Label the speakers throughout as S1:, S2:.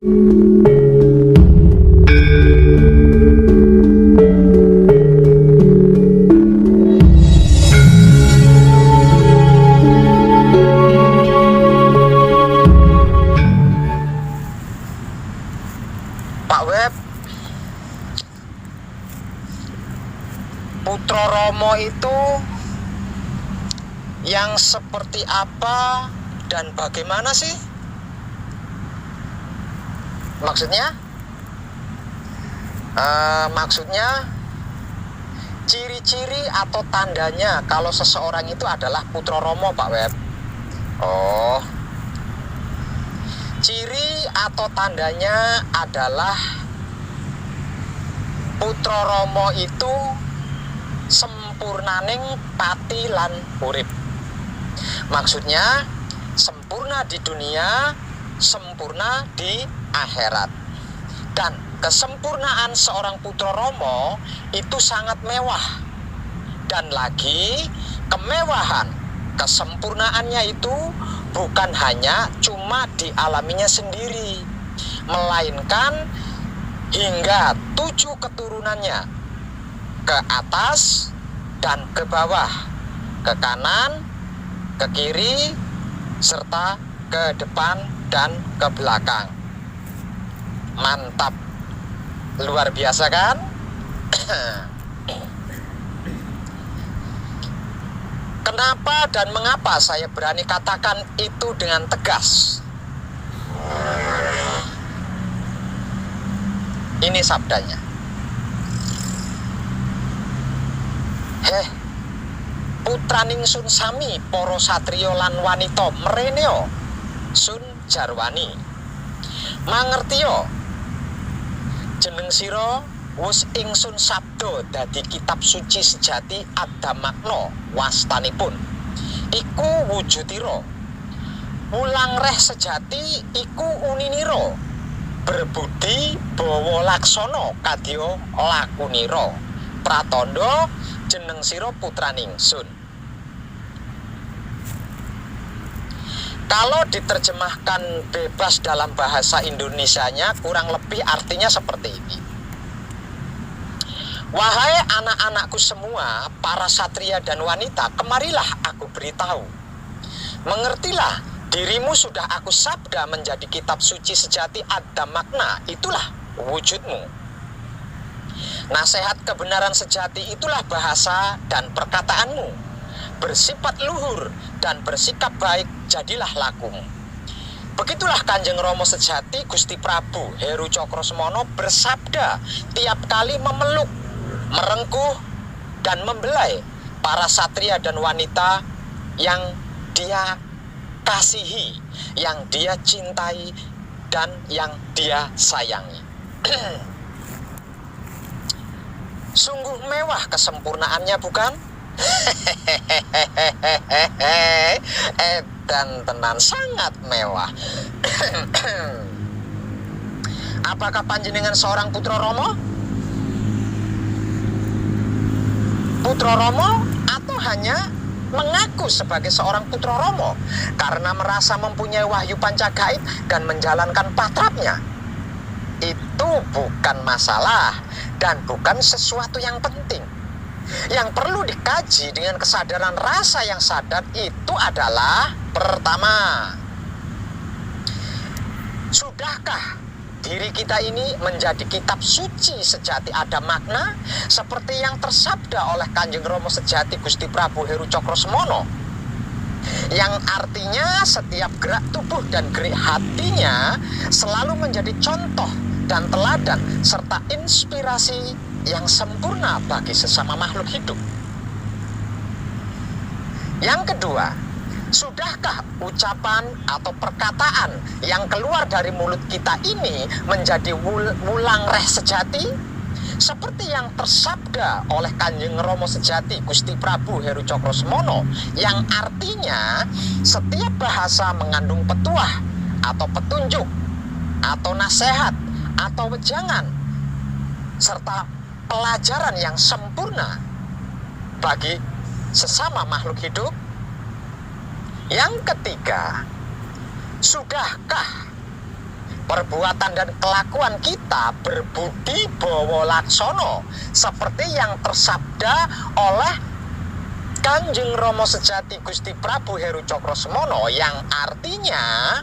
S1: Pak Web, Putra Romo itu yang seperti apa dan bagaimana sih? Maksudnya? Maksudnya ciri-ciri atau tandanya kalau seseorang itu adalah Putra Romo, Pak Web. Oh, ciri atau tandanya adalah Putra Romo itu sempurnaning pati lan urip. Maksudnya sempurna di dunia, sempurna di akhirat. Dan kesempurnaan seorang Putra Romo itu sangat mewah. Dan lagi kemewahan, kesempurnaannya itu bukan hanya cuma dialaminya sendiri, melainkan hingga 7 keturunannya, ke atas dan ke bawah, ke kanan, ke kiri, serta ke depan dan ke belakang. Mantap, luar biasa kan? Kenapa dan mengapa saya berani katakan itu dengan tegas? Ini sabdanya. Putraning sun sami para satriya lan wanita mreneo sun jarwani. Mangertiya jeneng sira wus ingsun sabda dadi kitab suci sejati ada makna wastanipun iku wujudira. Wulang reh sejati iku uninira, berbudi bawa laksana kadya lakunira. Pratandha jeneng sira putraning sun. Kalau diterjemahkan bebas dalam bahasa Indonesianya, kurang lebih artinya seperti ini. Wahai anak-anakku semua, para satria dan wanita, kemarilah aku beritahu. Mengertilah, dirimu sudah aku sabda menjadi kitab suci sejati ada makna, itulah wujudmu. Nasihat kebenaran sejati itulah bahasa dan perkataanmu. Bersifat luhur dan bersikap baik jadilah lakumu. Begitulah Kanjeng Rama sejati Gusti Prabu Heru Cokrosemono bersabda tiap kali memeluk, merengkuh dan membelai para satria dan wanita yang dia kasihi, yang dia cintai dan yang dia sayangi. Sungguh mewah kesempurnaannya, bukan? Dan tenan sangat mewah. Apakah panjenengan seorang Putra Romo? Putra Romo atau hanya mengaku sebagai seorang Putra Romo karena merasa mempunyai wahyu pancagaib dan menjalankan patrapnya? Itu bukan masalah dan bukan sesuatu yang penting. Yang perlu dikaji dengan kesadaran rasa yang sadar itu adalah pertama, sudahkah diri kita ini menjadi kitab suci sejati ada makna seperti yang tersabda oleh Kanjeng Rama sejati Gusti Prabu Heru Cokrosemono, yang artinya setiap gerak tubuh dan gerak hatinya selalu menjadi contoh dan teladan serta inspirasi yang sempurna bagi sesama makhluk hidup. Yang kedua, sudahkah ucapan atau perkataan yang keluar dari mulut kita ini menjadi wulang reh sejati seperti yang tersabda oleh Kanjeng Rama sejati Gusti Prabu Heru Cokrosemono, yang artinya setiap bahasa mengandung petuah atau petunjuk atau nasihat atau wejangan serta pelajaran yang sempurna bagi sesama makhluk hidup. Yang ketiga, sudahkah perbuatan dan kelakuan kita berbudi bawa laksono, seperti yang tersabda oleh Kanjeng Rama Sejati Gusti Prabu Heru Cokrosemono, yang artinya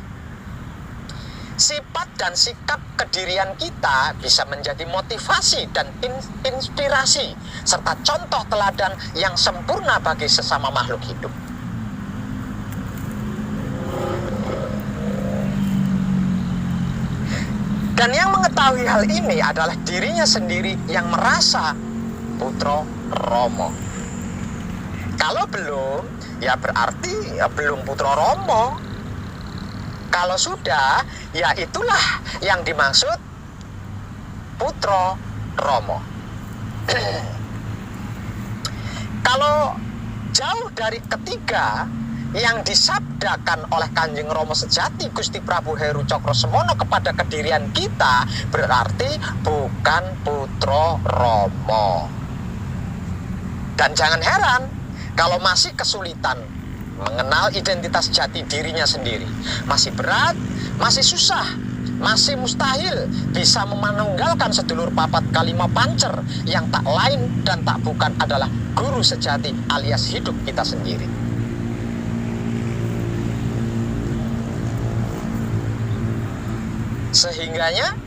S1: sifat dan sikap kedirian kita bisa menjadi motivasi dan inspirasi serta contoh teladan yang sempurna bagi sesama makhluk hidup. Dan yang mengetahui hal ini adalah dirinya sendiri yang merasa putra Rama. Kalau belum, ya berarti ya belum putra Rama. Kalau sudah, ya itulah yang dimaksud putra Rama. Kalau jauh dari ketiga yang disabdakan oleh Kanjeng Rama Sejati Gusti Prabu Heru Cokrosemono kepada kedirian kita, berarti bukan putra Rama. Dan jangan heran kalau masih kesulitan mengenal identitas jati dirinya sendiri, masih berat, masih susah, masih mustahil bisa memanunggalkan sedulur papat kalima pancer yang tak lain dan tak bukan adalah guru sejati alias hidup kita sendiri. Sehingganya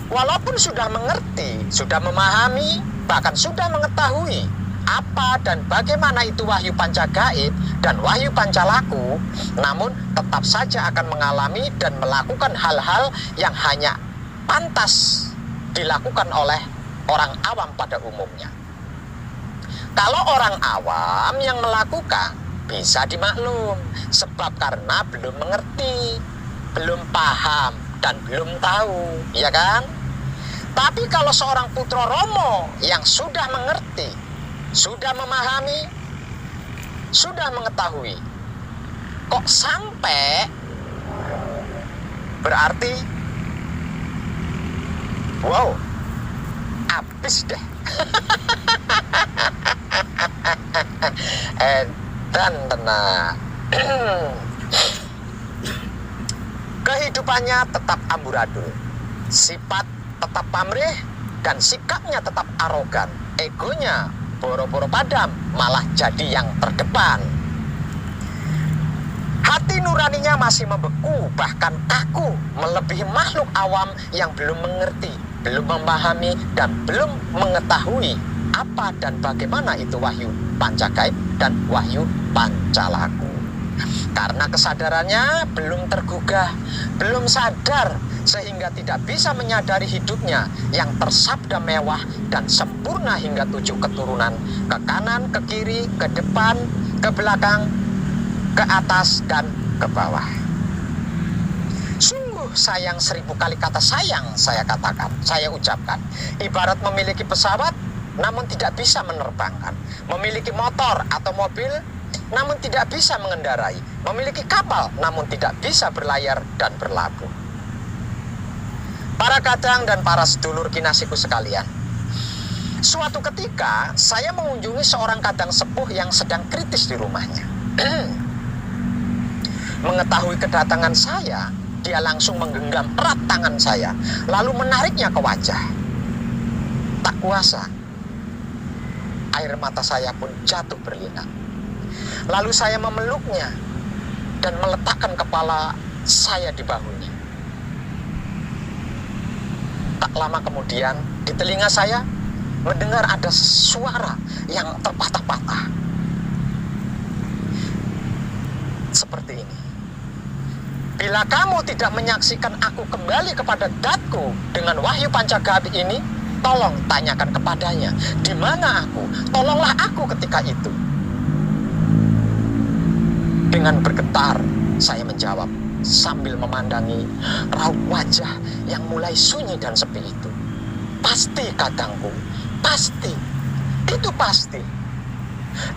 S1: walaupun sudah mengerti, sudah memahami, bahkan sudah mengetahui apa dan bagaimana itu wahyu panca gaib dan wahyu panca laku, namun tetap saja akan mengalami dan melakukan hal-hal yang hanya pantas dilakukan oleh orang awam pada umumnya. Kalau orang awam yang melakukan bisa dimaklum, sebab karena belum mengerti, belum paham, dan belum tahu, ya kan? Tapi kalau seorang putra Rama yang sudah mengerti, sudah memahami, sudah mengetahui, kok sampai, berarti wow, habis deh. Dan tenang. Kehidupannya tetap amburadul, sifat tetap pamrih, dan sikapnya tetap arogan. Egonya boro-boro padam, malah jadi yang terdepan. Hati nuraninya masih membeku, bahkan kaku, melebihi makhluk awam yang belum mengerti, belum memahami, dan belum mengetahui apa dan bagaimana itu wahyu panca gaib dan wahyu panca laku. Karena kesadarannya belum tergugah, belum sadar, sehingga tidak bisa menyadari hidupnya yang tersabda mewah dan sempurna hingga 7 keturunan, ke kanan, ke kiri, ke depan, ke belakang, ke atas, dan ke bawah. Sungguh sayang 1000 kali kata sayang saya katakan, saya ucapkan. Ibarat memiliki pesawat namun tidak bisa menerbangkan, memiliki motor atau mobil namun tidak bisa mengendarai, memiliki kapal namun tidak bisa berlayar dan berlabuh. Para kadang dan para sedulur kinasiku sekalian, suatu ketika saya mengunjungi seorang kadang sepuh yang sedang kritis di rumahnya. Mengetahui kedatangan saya, dia langsung menggenggam erat tangan saya, lalu menariknya ke wajah. Tak kuasa, air mata saya pun jatuh berlinang. Lalu saya memeluknya dan meletakkan kepala saya di bahunya. Tak lama kemudian, di telinga saya mendengar ada suara yang terpatah-patah. Seperti ini. Bila kamu tidak menyaksikan aku kembali kepada datku dengan wahyu panca gaib ini, tolong tanyakan kepadanya, di mana aku? Tolonglah aku ketika itu. Dengan bergetar, saya menjawab sambil memandangi raut wajah yang mulai sunyi dan sepi itu. Pasti kadangku, pasti, itu pasti.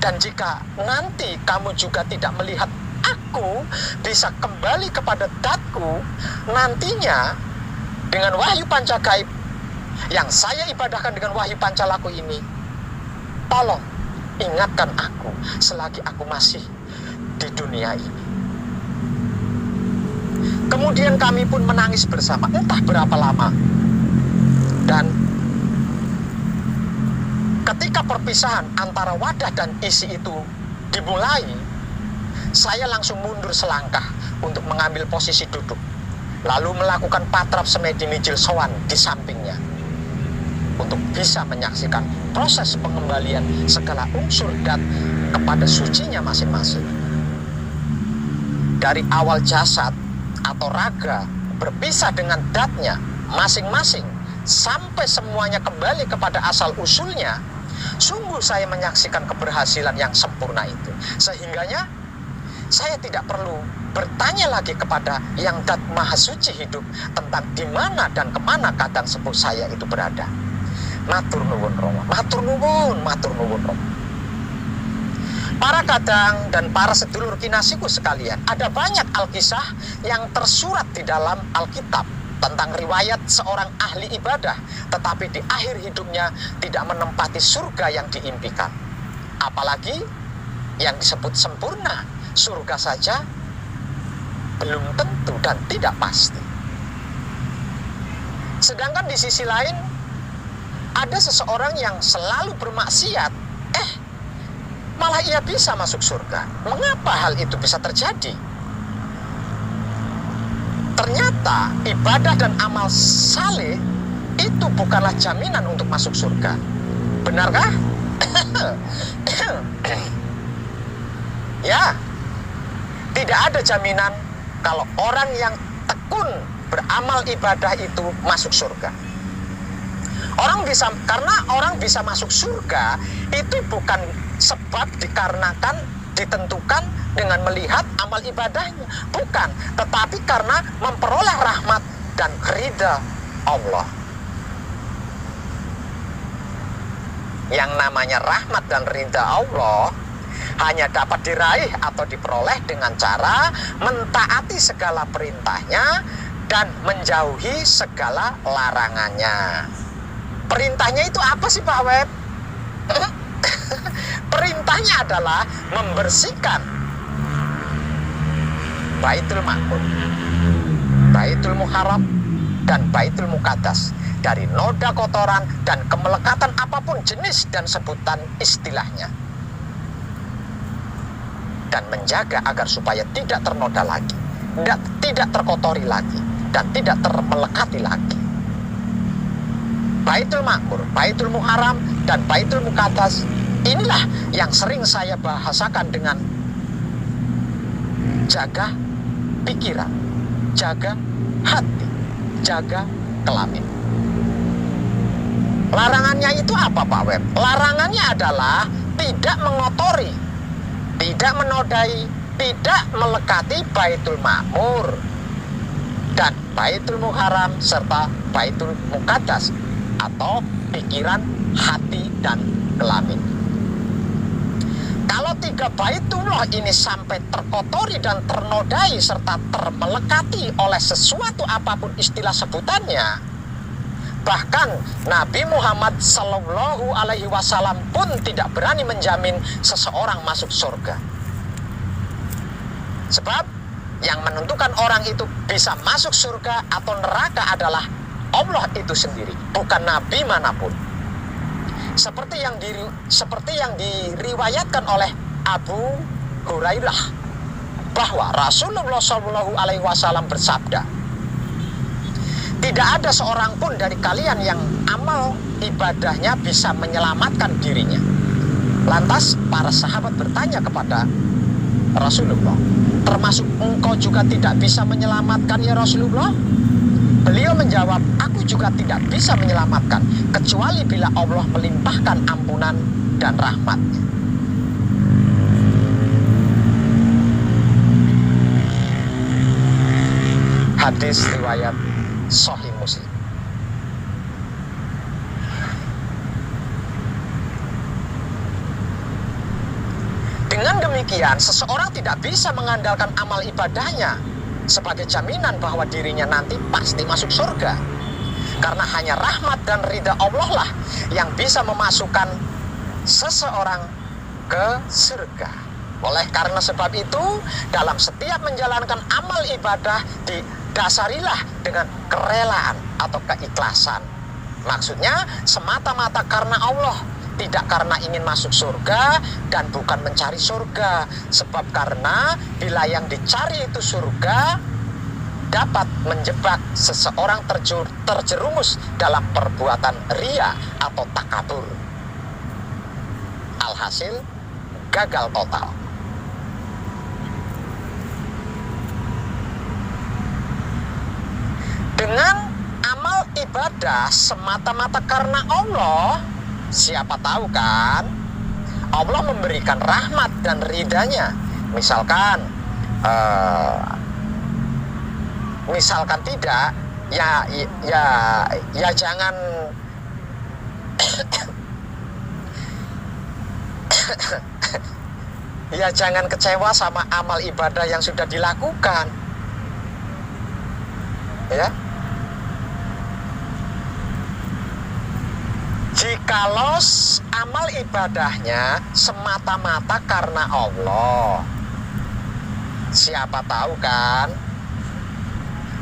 S1: Dan jika nanti kamu juga tidak melihat aku bisa kembali kepada datku, nantinya dengan wahyu panca gaib yang saya ibadahkan dengan wahyu panca laku ini, tolong ingatkan aku selagi aku masih di dunia ini. Kemudian kami pun menangis bersama, entah berapa lama. Dan ketika perpisahan antara wadah dan isi itu dimulai, saya langsung mundur selangkah untuk mengambil posisi duduk, lalu melakukan patrap semedi mijil sowan di sampingnya, untuk bisa menyaksikan proses pengembalian segala unsur dat kepada sucinya masing-masing. Dari awal jasad atau raga berpisah dengan datnya masing-masing sampai semuanya kembali kepada asal usulnya, sungguh saya menyaksikan keberhasilan yang sempurna itu. Sehingganya saya tidak perlu bertanya lagi kepada yang dat maha suci hidup tentang di mana dan kemana kadang sepuh saya itu berada. Matur nuwun Rama, matur nuwun Rama. Para kadang dan para sedulur kinasiku sekalian, ada banyak alkisah yang tersurat di dalam Alkitab tentang riwayat seorang ahli ibadah, tetapi di akhir hidupnya tidak menempati surga yang diimpikan. Apalagi yang disebut sempurna, surga saja belum tentu dan tidak pasti. Sedangkan di sisi lain, ada seseorang yang selalu bermaksiat, malah ia bisa masuk surga. Mengapa hal itu bisa terjadi? Ternyata ibadah dan amal saleh itu bukanlah jaminan untuk masuk surga. Benarkah? Ya, tidak ada jaminan kalau orang yang tekun beramal ibadah itu masuk surga. Karena orang bisa masuk surga itu bukan sebab dikarenakan ditentukan dengan melihat amal ibadahnya, bukan, tetapi karena memperoleh rahmat dan ridha Allah. Yang namanya rahmat dan ridha Allah hanya dapat diraih atau diperoleh dengan cara mentaati segala perintahnya dan menjauhi segala larangannya. Perintahnya itu apa sih Pak Web? Perintahnya adalah membersihkan Baitul Ma'mur, Baitul Muharram, dan Baitul Muqaddas dari noda kotoran dan kemelekatan apapun jenis dan sebutan istilahnya, dan menjaga agar supaya tidak ternoda lagi, tidak terkotori lagi, dan tidak termelekati lagi. Baitul Ma'mur, Baitul Muharram, dan Baitul Muqaddas, inilah yang sering saya bahasakan dengan jaga pikiran, jaga hati, jaga kelamin. Larangannya itu apa Pak Web? Larangannya adalah tidak mengotori, tidak menodai, tidak melekati Baitul Ma'mur dan Baitul Muharram serta Baitul Muqaddas atau pikiran, hati, dan kelamin. Kalau tiga Baitullah ini sampai terkotori dan ternodai serta termelekati oleh sesuatu apapun istilah sebutannya, bahkan Nabi Muhammad Sallallahu Alaihi Wasallam pun tidak berani menjamin seseorang masuk surga. Sebab yang menentukan orang itu bisa masuk surga atau neraka adalah Allah itu sendiri, bukan nabi manapun. Seperti yang diriwayatkan oleh Abu Hurairah bahwa Rasulullah Shallallahu Alaihi Wasallam bersabda, tidak ada seorang pun dari kalian yang amal ibadahnya bisa menyelamatkan dirinya. Lantas para sahabat bertanya kepada Rasulullah, termasuk engkau juga tidak bisa menyelamatkan ya Rasulullah? Beliau menjawab, aku juga tidak bisa menyelamatkan kecuali bila Allah melimpahkan ampunan dan rahmat-Nya. Hadis riwayat Sahih Muslim. Dengan demikian, seseorang tidak bisa mengandalkan amal ibadahnya sebagai jaminan bahwa dirinya nanti pasti masuk surga. Karena hanya rahmat dan ridha Allah lah yang bisa memasukkan seseorang ke surga. Oleh karena sebab itu, dalam setiap menjalankan amal ibadah dasarilah dengan kerelaan atau keikhlasan. Maksudnya semata-mata karena Allah, tidak karena ingin masuk surga dan bukan mencari surga. Sebab karena bila yang dicari itu surga, dapat menjebak seseorang terjerumus dalam perbuatan ria atau takabur. Alhasil gagal total. Dengan amal ibadah semata-mata karena Allah, siapa tahu kan Allah memberikan rahmat dan ridhanya. Misalkan tidak, ya jangan ya jangan kecewa sama amal ibadah yang sudah dilakukan. Ya. Jikalau amal ibadahnya semata-mata karena Allah, siapa tahu kan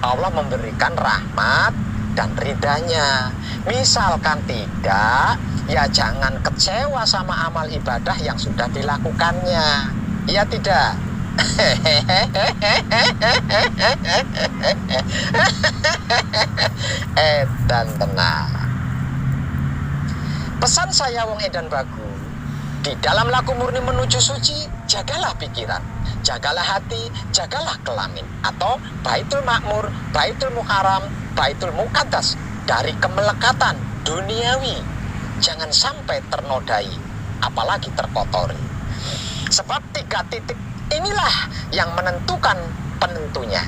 S1: Allah memberikan rahmat dan ridhanya. Misalkan tidak, ya jangan kecewa sama amal ibadah yang sudah dilakukannya. Ya tidak. Edan tenang. Pesan saya wong edan bagu, di dalam laku murni menuju suci, jagalah pikiran, jagalah hati, jagalah kelamin, atau Baitul Makmur, Baitul Muharram, Baitul Muqaddas dari kemelekatan duniawi. Jangan sampai ternodai, apalagi terkotori. Sebab 3 titik inilah yang menentukan penentunya.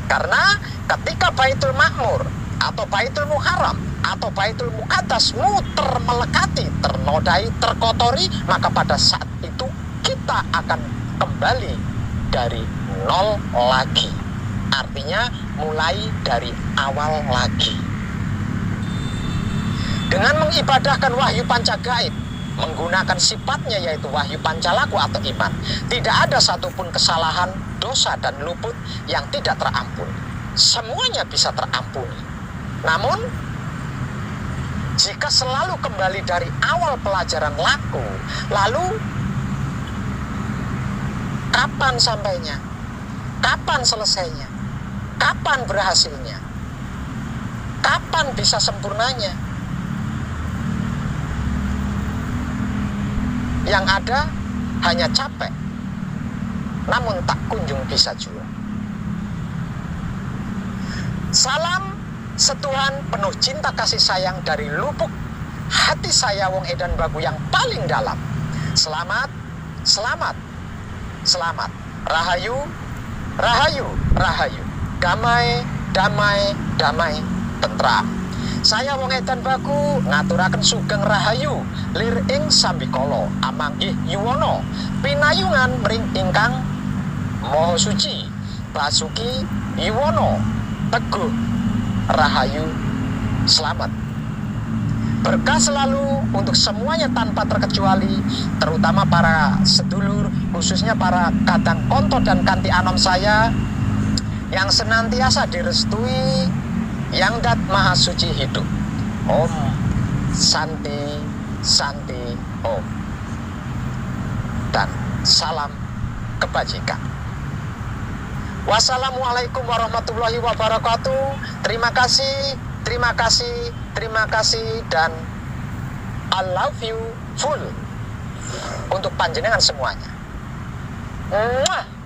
S1: Karena ketika Baitul Makmur atau Baitul Muharram atau Baitul Muqaddas muter melekati, ternodai, terkotori, maka pada saat itu kita akan kembali dari nol lagi. Artinya mulai dari awal lagi. Dengan mengibadahkan wahyu pancagaib, menggunakan sifatnya yaitu wahyu pancalaku atau iman, tidak ada satupun kesalahan, dosa dan luput yang tidak terampuni. Semuanya bisa terampuni. Namun jika selalu kembali dari awal pelajaran laku, lalu kapan sampainya? Kapan selesainya? Kapan berhasilnya? Kapan bisa sempurnanya? Yang ada hanya capek, namun tak kunjung bisa jua. Salam setuhan penuh cinta kasih sayang dari lubuk hati saya wong edan bagu yang paling dalam. Selamat, selamat, selamat. Rahayu, rahayu, rahayu. Damai, damai, damai, tentram. Saya wong edan bagu ngaturaken sugeng rahayu lir ing sambikala amanggih yuwana pinayungan mring ingkang maha suci Basuki Yuwono Teguh Rahayu. Selamat. Berkah selalu untuk semuanya tanpa terkecuali, terutama para sedulur, khususnya para kadang konto dan kanti anom saya yang senantiasa direstui Yang Dat Maha Suci hidup. Om Santi Santi Om. Dan salam kebajikan. Wassalamualaikum warahmatullahi wabarakatuh. Terima kasih, terima kasih, terima kasih, dan I love you full untuk panjenengan semuanya. Mwah.